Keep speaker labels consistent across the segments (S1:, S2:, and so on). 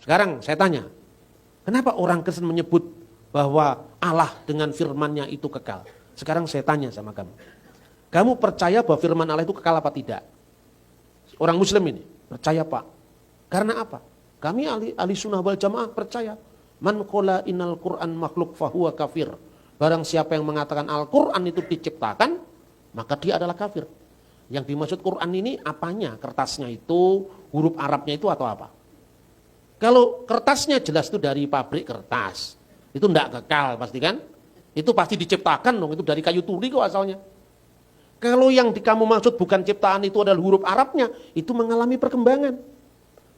S1: Sekarang saya tanya, kenapa orang Kristen menyebut bahwa Allah dengan firman-Nya itu kekal? Sekarang saya tanya sama kamu. Kamu percaya bahwa firman Allah itu kekal apa tidak? Orang Muslim ini, percaya Pak. Karena apa? Kami ahli sunnah wal jamaah percaya. Man qala innal Qur'an makhluk fahuwa kafir. Barang siapa yang mengatakan Al-Quran itu diciptakan, maka dia adalah kafir. Yang dimaksud Quran ini apanya? Kertasnya itu, huruf Arabnya itu atau apa? Kalau kertasnya jelas itu dari pabrik kertas, itu enggak kekal pasti kan? Itu pasti diciptakan dong, itu dari kayu tuli kok asalnya. Kalau yang kamu maksud bukan ciptaan itu adalah huruf Arabnya, itu mengalami perkembangan.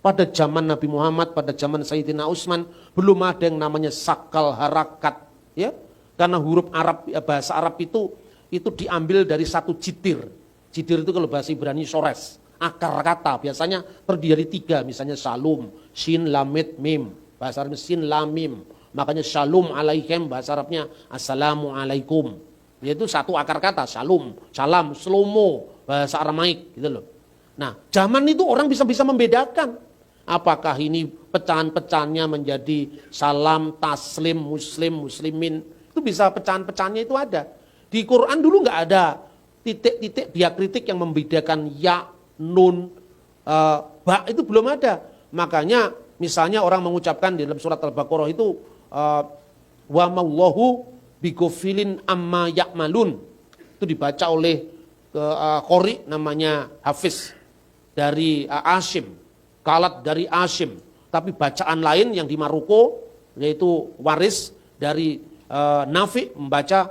S1: Pada zaman Nabi Muhammad, pada zaman Sayyidina Utsman, belum ada yang namanya sakal harakat. Ya? Karena huruf Arab, bahasa Arab itu diambil dari satu jidir. Jidir itu kalau bahasa Ibrani sores. Akar kata biasanya terdiri dari 3, misalnya salum, shin, lamit, mim. Bahasa Arabnya shin, lam, mim. Makanya shalom alaikum, bahasa Arabnya assalamu alaikum. Yaitu satu akar kata, shalom, salam, slomo, bahasa Aramaik gitu loh. Nah, zaman itu orang bisa membedakan. Apakah ini pecahan-pecahannya menjadi salam, taslim, muslim, muslimin. Itu bisa pecahan-pecahannya itu ada. Di Quran dulu nggak ada titik-titik diakritik yang membedakan ya, nun, ba, itu belum ada. Makanya misalnya orang mengucapkan di dalam surat Al-Baqarah itu wa mallahu bighafilin amma ya'malun. Itu dibaca oleh qori namanya Hafiz dari Asyim, Kalat dari Asyim. Tapi bacaan lain yang di Maroko yaitu waris dari Nafi membaca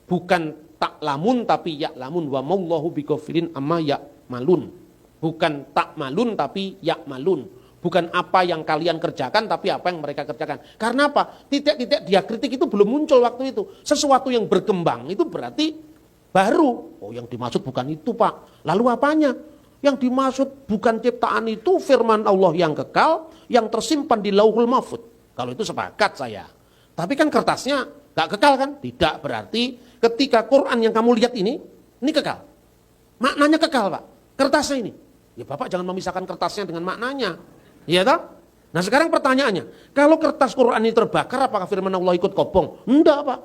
S1: bukan tak lamun tapi ya lamun wa mallahu bighafilin amma ya malun. Bukan tak malun tapi ya malun. Bukan apa yang kalian kerjakan tapi apa yang mereka kerjakan. Karena apa? Titik-titik diakritik itu belum muncul waktu itu. Sesuatu yang berkembang itu berarti baru. Oh, yang dimaksud bukan itu, Pak. Lalu apanya? Yang dimaksud bukan ciptaan itu firman Allah yang kekal, yang tersimpan di Lauhul Mahfuz. Kalau itu sepakat saya. Tapi kan kertasnya gak kekal kan? Tidak, berarti ketika Quran yang kamu lihat ini kekal. Maknanya kekal, Pak. Kertasnya ini. Ya Bapak jangan memisahkan kertasnya dengan maknanya. Iya toh? Nah sekarang pertanyaannya, kalau kertas Quran ini terbakar apakah firman Allah ikut kobong? Enggak, Pak.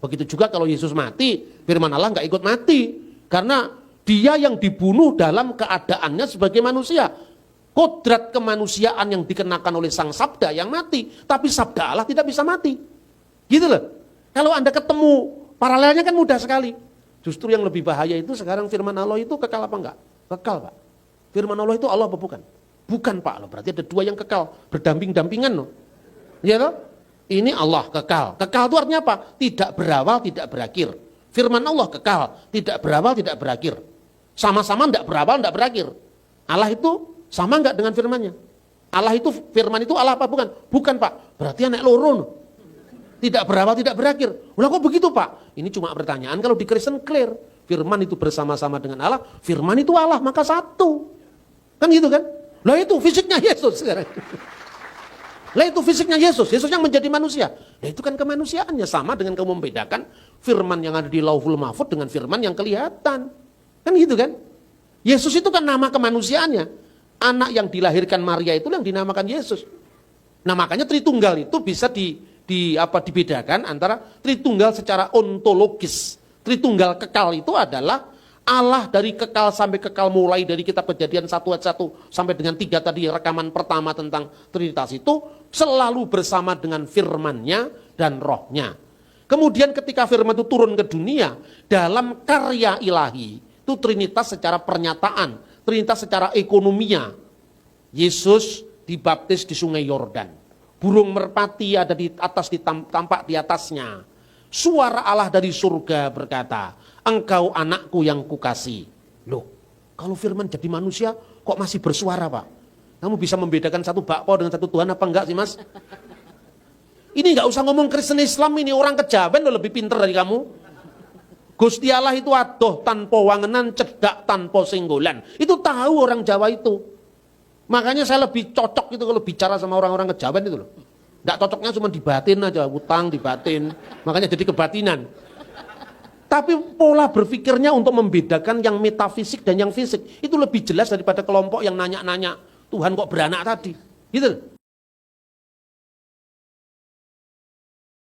S1: Begitu juga kalau Yesus mati, firman Allah gak ikut mati. Karena dia yang dibunuh dalam keadaannya sebagai manusia. Kodrat kemanusiaan yang dikenakan oleh sang sabda yang mati. Tapi sabda Allah tidak bisa mati. Gitu loh. Kalau Anda ketemu paralelnya kan mudah sekali. Justru yang lebih bahaya itu sekarang firman Allah itu kekal apa enggak? Kekal, Pak. Firman Allah itu Allah apa bukan? Bukan, Pak. Loh, berarti ada dua yang kekal. Berdamping-dampingan loh. Ya toh? Ini Allah kekal. Kekal itu artinya apa? Tidak berawal, tidak berakhir. Firman Allah kekal. Tidak berawal, tidak berakhir. Sama-sama tidak berawal, tidak berakhir. Allah itu sama enggak dengan firmannya? Allah itu, firman itu Allah apa bukan? Bukan, Pak. Berarti anak lorun. Tidak berawal, tidak berakhir. Ulah kok begitu, Pak? Ini cuma pertanyaan kalau di Kristen clear. Firman itu bersama-sama dengan Allah. Firman itu Allah, maka satu. Kan gitu kan? Lah itu fisiknya Yesus sekarang. Lah itu fisiknya Yesus. Yesus yang menjadi manusia. Nah itu kan kemanusiaannya. Sama dengan kamu membedakan firman yang ada di Lauhul Mahfuz dengan firman yang kelihatan. Kan gitu kan? Yesus itu kan nama kemanusiaannya. Anak yang dilahirkan Maria itu yang dinamakan Yesus. Nah makanya Tritunggal itu bisa dibedakan antara Tritunggal secara ontologis. Tritunggal kekal itu adalah Allah dari kekal sampai kekal, mulai dari kitab Kejadian 1 ayat 1 sampai dengan 3 tadi rekaman pertama tentang Trinitas itu selalu bersama dengan firman-Nya dan rohnya. Kemudian ketika firman itu turun ke dunia dalam karya ilahi, itu Trinitas secara pernyataan, Trinitas secara ekonomia. Yesus dibaptis di Sungai Yordan. Burung merpati ada di atas, tampak di atasnya. Suara Allah dari surga berkata, engkau anakku yang kukasih. Loh, kalau firman jadi manusia kok masih bersuara, Pak? Kamu bisa membedakan satu bakpao dengan satu Tuhan apa enggak sih, Mas? Ini enggak usah ngomong Kristen Islam, ini orang kejawen lo lebih pinter dari kamu. Gusti Allah itu adoh tanpa wangenan, cedak tanpa singgolan. Itu tahu orang Jawa itu. Makanya saya lebih cocok itu kalau bicara sama orang-orang kejawen itu loh. Enggak cocoknya cuma dibatin aja, utang dibatin. Makanya jadi kebatinan. Tapi pola berpikirnya untuk membedakan yang metafisik dan yang fisik itu lebih jelas daripada kelompok yang nanya-nanya Tuhan kok beranak tadi. Gitu.